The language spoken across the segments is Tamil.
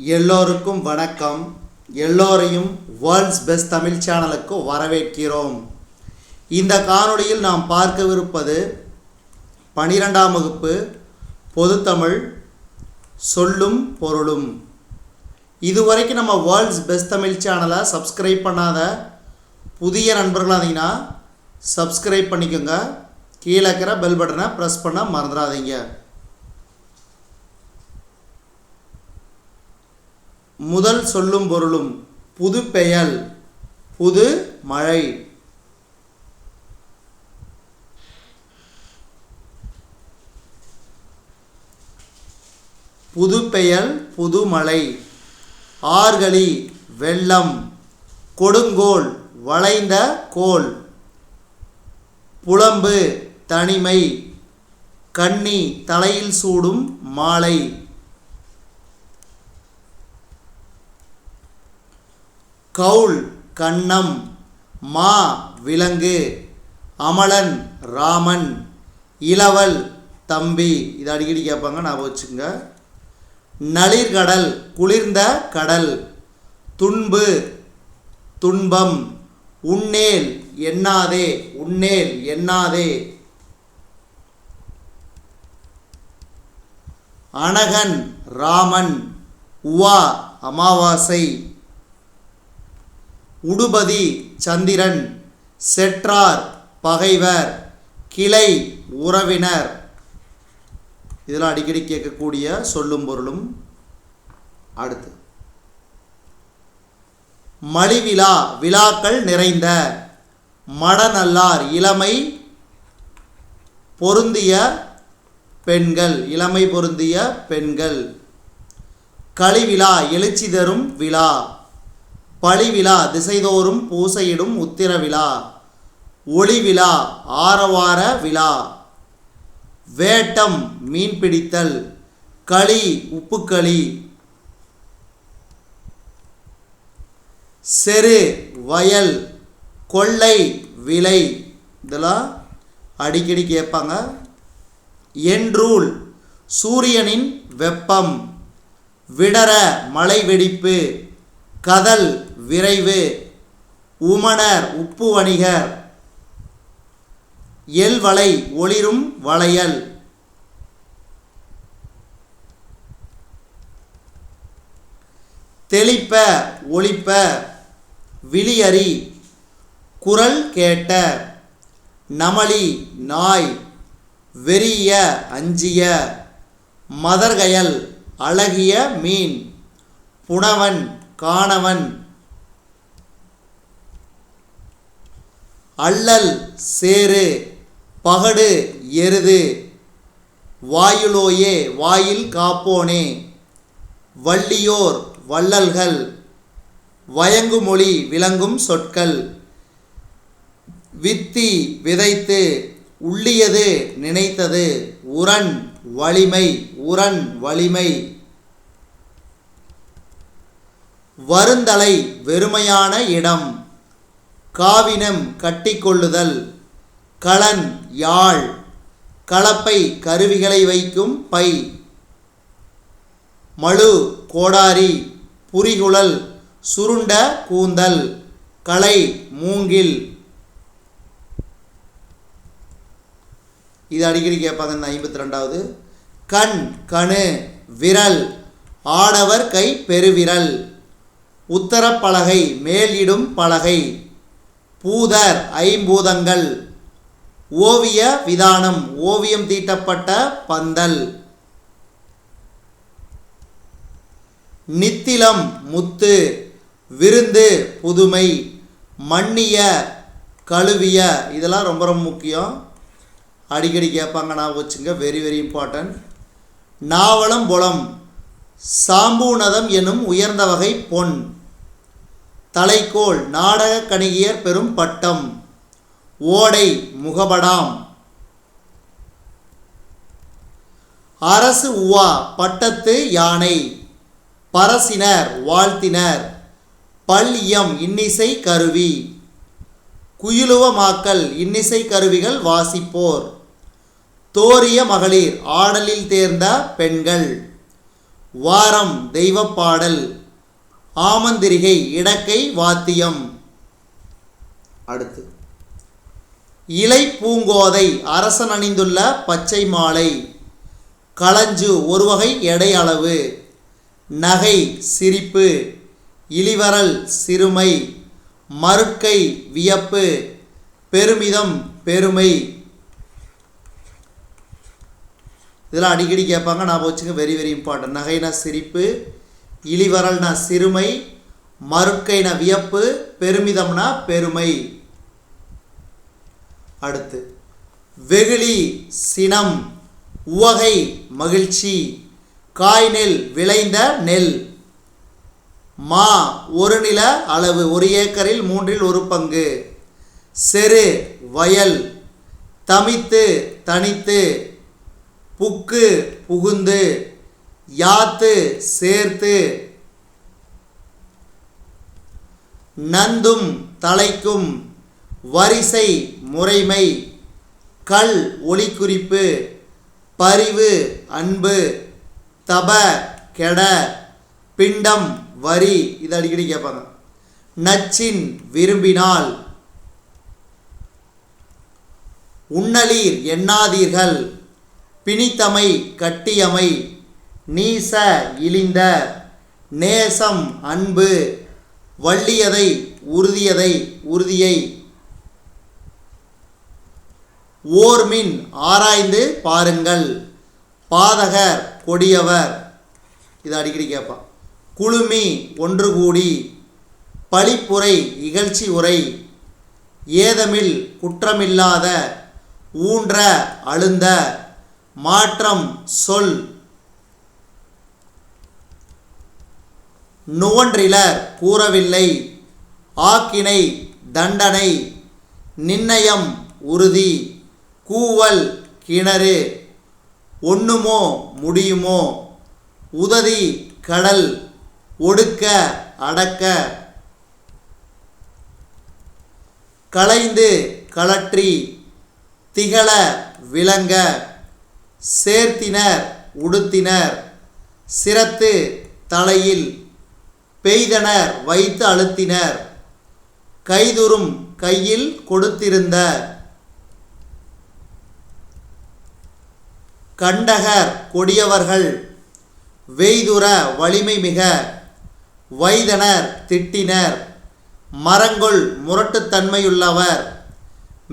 எல்லோருக்கும் வணக்கம். எல்லோரையும் வேர்ல்ட்ஸ் பெஸ்ட் தமிழ் சேனலுக்கு வரவேற்கிறோம். இந்த காணொளியில் நாம் பார்க்கவிருப்பது 12ஆம் வகுப்பு பொதுத்தமிழ் சொல்லும் பொருளும். இதுவரைக்கும் நம்ம வேர்ல்ட்ஸ் பெஸ்ட் தமிழ் சேனலை சப்ஸ்கிரைப் பண்ணாத புதிய நண்பர்களாக இருந்தீங்கன்னா சப்ஸ்கிரைப் பண்ணிக்கோங்க. கீழே இருக்கிற பெல் பட்டனை ப்ரெஸ் பண்ண மறந்துடாதீங்க. முதல் சொல்லும் பொருளும். புது பெயல், புது மழை. புது பெயல், புது மழை. ஆர்களி, வெள்ளம். கொடுங்கோல், வளைந்த கோல். புலம்பு, தனிமை. கன்னி, தலையில் சூடும் மாலை. கவுல், கன்னம். மா, விலங்கு. அமலன், ராமன். இளவல், தம்பி. இது அடிக்கடி கேட்பாங்க, ஞாபகம் வச்சுங்க. நளிர்கடல், குளிர்ந்த கடல். துன்பு, துன்பம். உன்னேல், எண்ணாதே. உன்னேல், எண்ணாதே. அனகன், ராமன். உவா, அமாவாசை. உடுபதி, சந்திரன். செற்றார், பகைவர். கிளை, உறவினர். இதெல்லாம் அடிக்கடி கேட்கக்கூடிய சொல்லும் பொருளும். அடுத்து மலிவிழா, விழாக்கள் நிறைந்த. மடநல்லார், இளமை பொருந்திய பெண்கள். இளமை பொருந்திய பெண்கள். களிவிழா, எழுச்சி தரும் விழா. பழிவிழா, திசைதோறும் பூசையிடும் உத்திர விழா. ஒளிவிழா, ஆரவார விழா. வேட்டம், மீன்பிடித்தல். களி, உப்புக்களி. செரு, வயல். கொள்ளை, விலை. இதெல்லாம் அடிக்கடி கேட்பாங்க. என்றூல், சூரியனின் வெப்பம். விடர, மலை வெடிப்பு. கதல், விரைவு. உமணர், உப்பு வணிகர். எல்வளை, ஒளிரும் வளையல். தெளிப்ப, ஒளிப்ப. விழியறி, குரல் கேட்ட. நமளி, நாய். வெறிய, அஞ்சிய. மதர்கயல், அழகிய மீன். புனவன், காணவன். அள்ளல், சேறு. பகடு, எருது. வாயுலோயே, வாயில் காப்போனே. வள்ளியோர், வள்ளல்கள். வயங்குமொழி, விளங்கும் சொற்கள். வித்தி, விதைத்து. உள்ளியது, நினைத்தது. உரன், வலிமை. உரன், வலிமை. வருந்தலை, வெறுமையான இடம். காவினம், கட்டிக்கொள்ளுதல். களன், யாழ். கலப்பை, கருவிகளை வைக்கும் பை. மழு, கோடாரி. புரிகுழல், சுருண்ட கூந்தல். களை, மூங்கில். இது அடிக்கடி கேட்பாங்க. இந்த 52வது. கண், கணு. விரல். ஆடவர் கை, பெருவிரல். உத்தரப்பலகை, மேலிடும் பலகை. பூதர், ஐம்பூதங்கள். ஓவிய விதானம், ஓவியம் தீட்டப்பட்ட பந்தல். நித்திலம், முத்து. விருந்து, புதுமை. மன்னிய, கழுவிய. இதெல்லாம் ரொம்ப ரொம்ப முக்கியம், அடிக்கடி கேட்பாங்க, நான் வச்சுங்க. Very very important. நாவலம், புலம். சாம்பூனதம் எனும் உயர்ந்த வகை பொன். தலைக்கோல், நாடக கணிகையர் பெரும் பட்டம். ஓடை, முகபடாம். அரசு உவா, பட்டத்து யானை. பரசினர், வாழ்த்தினர். பல்லியம், இன்னிசை கருவி. குயிலுவ மாக்கள், இன்னிசை கருவிகள் வாசிப்போர். தோரிய மகளிர், ஆடலில் தேர்ந்த பெண்கள். வாரம் தெய்வப்பாடல். ஆமந்திரிகை இடக்கை வாத்தியம். அடுத்து இலை பூங்கோதை அரசன் அணிந்துள்ள பச்சை மாலை. களஞ்சு ஒரு வகை எடை அளவு. நகை சிரிப்பு. இளிவரல் சிறுமை. மறுக்கை வியப்பு. பெருமிதம் பெருமை. இதெல்லாம் அடிக்கடி கேட்பாங்க, நான் வச்சுங்க. Very very important. நகைனா சிரிப்பு, இளிவரல்னா சிறுமை, மறுக்கைனா வியப்பு, பெருமிதம்னா பெருமை. அடுத்து வெகுளி சினம். உவகை மகிழ்ச்சி. காய்நெல் விளைந்த நெல். மா ஒரு நில அளவு, ஒரு ஏக்கரில் 1/3. செரு வயல். தமித்து தனித்து. புக்கு புகுந்து. யாத்து சேர்த்து. நந்தும் தலைக்கும். வரிசை முறைமை. கல் ஒளிக்குறிப்பு. பரிவு அன்பு. தப கெட. பிண்டம் வரி. இது அடிக்கடி கேட்பாங்க. நச்சின் விரும்பினால். உண்ணலீர் எண்ணாதீர்கள். பிணித்தமை கட்டியமை. நீச இழிந்த. நேசம் அன்பு. வள்ளியதை உறுதியதை உறுதியை. ஓர்மின் ஆராய்ந்து பாருங்கள். பாதகர் கொடியவர். இது அடிக்கடி கேட்பான். குழுமி ஒன்று கூடி. பழிப்புரை இகழ்ச்சி உரை. ஏதமில் குற்றமில்லாத. ஊன்ற அழுந்த. மாற்றம் சொல். நுவன்றிலர் கூறவில்லை. ஆக்கினை தண்டனை. நிர்ணயம் உறுதி. கூவல் கிணறு. ஒண்ணுமோ முடியுமோ. உததி கடல். ஒடுக்க அடக்க. களைந்து கழற்றி. திகழ விளங்க. சேர்த்தினர் உடுத்தினர். சிரத்து தலையில். பெய்தனர் வைத்து அழுத்தினர். கைதுறும் கையில் கொடுத்திருந்த. கண்டகர் கொடியவர்கள். வெய்துற வலிமை மிக. வைதனர் திட்டினர். மரங்கொள் முரட்டுத்தன்மையுள்ளவர்.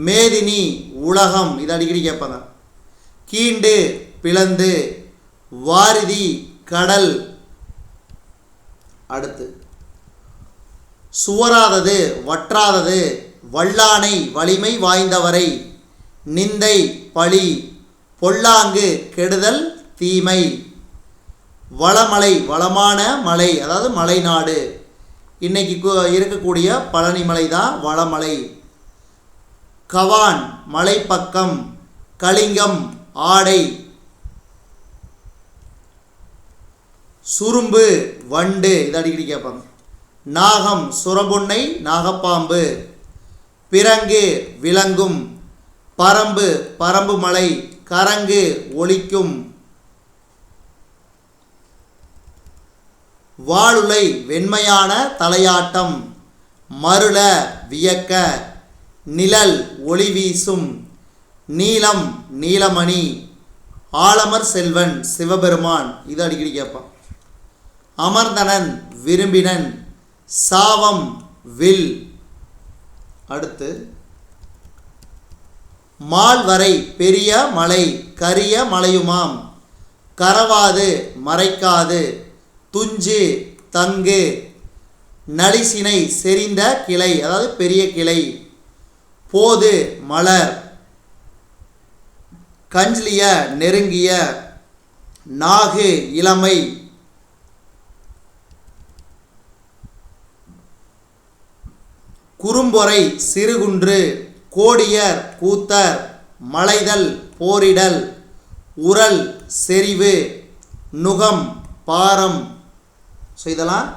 மேதினி உலகம். இது அடிக்கடி கேட்பாங்க. கீண்டு பிளந்து. வாரிதி கடல். அடுத்து சுவராதது வற்றாதது. வல்லானை வலிமை வாய்ந்தவரை. நிந்தை பழி. பொல்லாங்கு கெடுதல் தீமை. வளமலை வளமான மலை, அதாவது மலைநாடு. இன்னைக்கு இருக்கக்கூடிய பழனி மலை தான் வளமலை. கவான் மலைப்பக்கம். கலிங்கம் ஆடை. சுரும்பு வண்டு. இது அடிக்கடி கேட்பாங்க. நாகம் சுரபொன்னை நாகப்பாம்பு. பிறங்கு விளங்கும். பரம்பு பரம்பு மலை. கரங்கு ஒலிக்கும். வாளுலை வெண்மையான தலையாட்டம். மருள வியக்க. நிழல் ஒளி வீசும். நீலம் நீலமணி. ஆலமர் செல்வன் சிவபெருமான். இது அடிக்கடி கேட்பான். அமர்ந்தனன் விரும்பினன். சாவம் வில். அடுத்து மால்வரை பெரிய மலை. கரிய மலையுமாம். கரவாது மறைக்காது. துஞ்சு தங்கு. நலிசினை செறிந்த கிளை, அதாவது பெரிய கிளை. போது மலர். கஞ்லிய நெருங்கிய. நாகு இளமை. குறும்பொறை சிறுகுன்று. கோடியர் கூத்தர். மலைதல் போரிடல். உரல் செறிவு. நுகம் பாரம். ஸோ இதெல்லாம்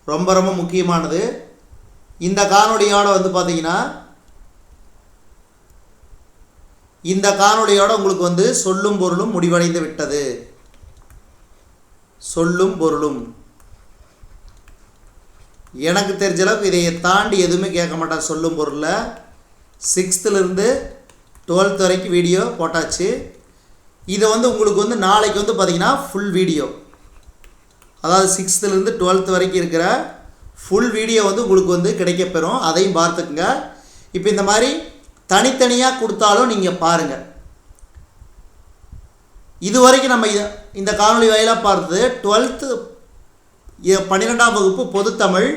ரொம்ப ரொம்ப முக்கியமானது. இந்த காணொலியோட பார்த்தீங்கன்னா இந்த காணொலியோட உங்களுக்கு சொல்லும் பொருளும் முடிவடைந்து விட்டது. சொல்லும் பொருளும். எனக்கு தெரிஞ்ச அளவுக்கு இதை தாண்டி எதுவுமே கேட்க மாட்டான். சொல்லும் பொருளில் 6th-லேருந்து 12th வரைக்கும் வீடியோ போட்டாச்சு. இதை உங்களுக்கு நாளைக்கு பார்த்திங்கன்னா ஃபுல் வீடியோ, அதாவது 6th-லேருந்து 12th வரைக்கும் இருக்கிற ஃபுல் வீடியோ உங்களுக்கு கிடைக்கப்பெறும். அதையும் பார்த்துக்குங்க. இப்போ இந்த மாதிரி தனித்தனியாக கொடுத்தாலும் நீங்கள் பாருங்கள். இதுவரைக்கும் நம்ம இந்த காணொளி வாயிலாக பார்த்தது 12th 12ஆம் வகுப்பு பொதுத்தமிழ்.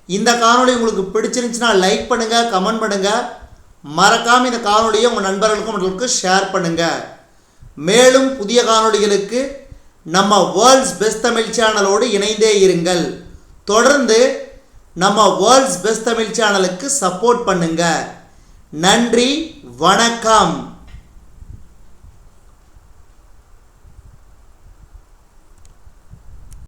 இந்த காணொளி உங்களுக்கு பிடிச்சிருந்துச்சுன்னா லைக் பண்ணுங்கள், கமெண்ட் பண்ணுங்கள். மறக்காமல் இந்த காணொளியை உங்கள் நண்பர்களுக்கும் மற்றவர்களுக்கும் ஷேர் பண்ணுங்கள். மேலும் புதிய காணொளிகளுக்கு நம்ம வேர்ல்ட்ஸ் பெஸ்ட் தமிழ் சேனலோடு இணைந்தே இருங்கள். தொடர்ந்து நம்ம வேர்ல்ட்ஸ் பெஸ்ட் தமிழ் சேனலுக்கு சப்போர்ட் பண்ணுங்கள். நன்றி, வணக்கம்.